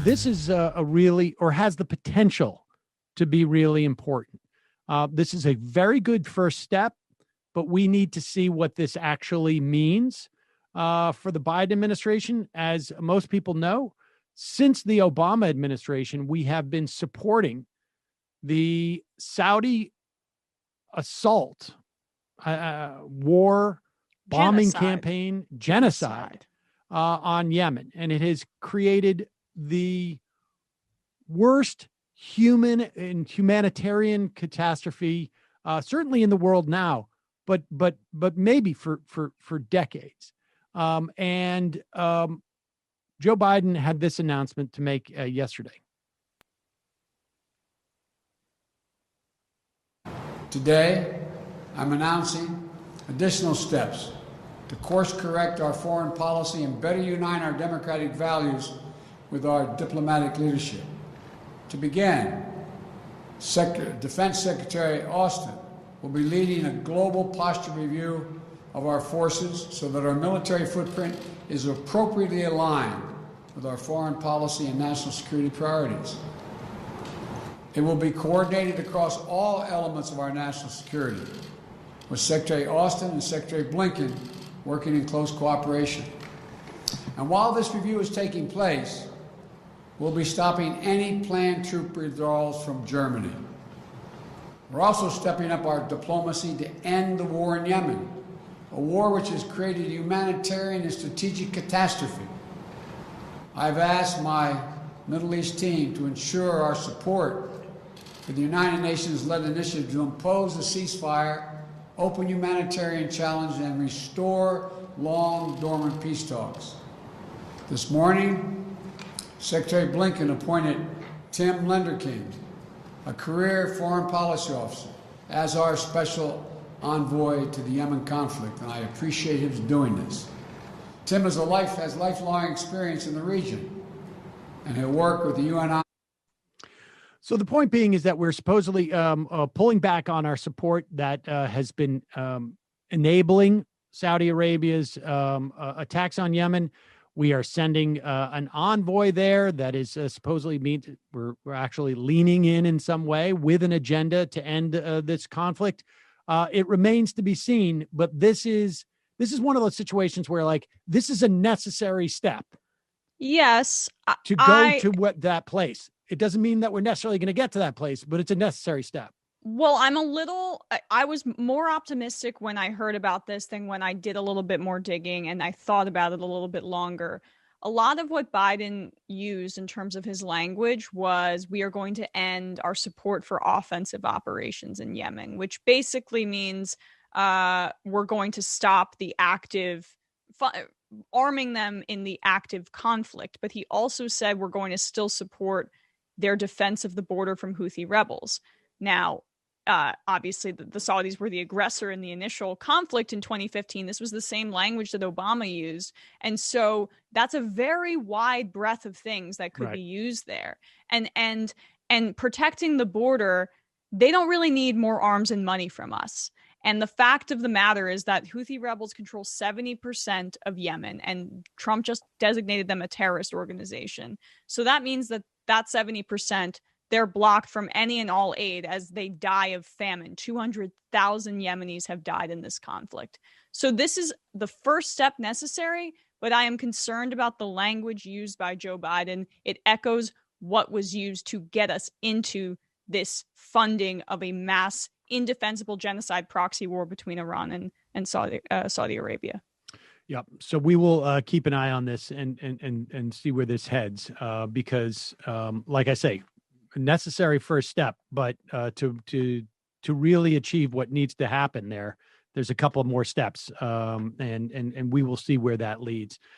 this is a really, or has the potential to be really important. This is a very good first step, but we need to see what this actually means for the Biden administration. As most people know, since the Obama administration, we have been supporting the Saudi assault, war, bombing campaign, genocide on Yemen. And it has created the worst human and humanitarian catastrophe, certainly in the world now, but maybe for decades. Joe Biden had this announcement to make yesterday. Today, I'm announcing additional steps to course correct our foreign policy and better unite our democratic values with our diplomatic leadership. To begin, Defense Secretary Austin will be leading a global posture review of our forces so that our military footprint is appropriately aligned with our foreign policy and national security priorities. It will be coordinated across all elements of our national security, with Secretary Austin and Secretary Blinken working in close cooperation. And while this review is taking place, we'll be stopping any planned troop withdrawals from Germany. We're also stepping up our diplomacy to end the war in Yemen, a war which has created a humanitarian and strategic catastrophe. I've asked my Middle East team to ensure our support for the United Nations-led initiative to impose a ceasefire, open humanitarian challenge, and restore long-dormant peace talks. This morning, Secretary Blinken appointed Tim Lenderking, a career foreign policy officer, as our special envoy to the Yemen conflict, and I appreciate his doing this. Tim has lifelong experience in the region, and he'll work with the UN. So the point being is that we're supposedly pulling back on our support that has been enabling Saudi Arabia's attacks on Yemen. We are sending an envoy there that is supposedly means we're actually leaning in some way with an agenda to end this conflict. It remains to be seen, but this is one of those situations where, like, this is a necessary step. Yes, to go to that place. It doesn't mean that we're necessarily going to get to that place, but it's a necessary step. Well, I was more optimistic when I heard about this than when I did a little bit more digging and I thought about it a little bit longer. A lot of what Biden used in terms of his language was, we are going to end our support for offensive operations in Yemen, which basically means we're going to stop the arming them in the active conflict. But he also said we're going to still support their defense of the border from Houthi rebels. Now, obviously, the Saudis were the aggressor in the initial conflict in 2015. This was the same language that Obama used. And so that's a very wide breadth of things that could be used there. And protecting the border, they don't really need more arms and money from us. And the fact of the matter is that Houthi rebels control 70% of Yemen, and Trump just designated them a terrorist organization. So that means that 70%, they're blocked from any and all aid as they die of famine. 200,000 Yemenis have died in this conflict. So this is the first step necessary, but I am concerned about the language used by Joe Biden. It echoes what was used to get us into this funding of a mass indefensible genocide proxy war between Iran and Saudi Arabia. Yeah. So we will keep an eye on this and see where this heads, because, like I say, a necessary first step, but to really achieve what needs to happen there's a couple of more steps, and we will see where that leads.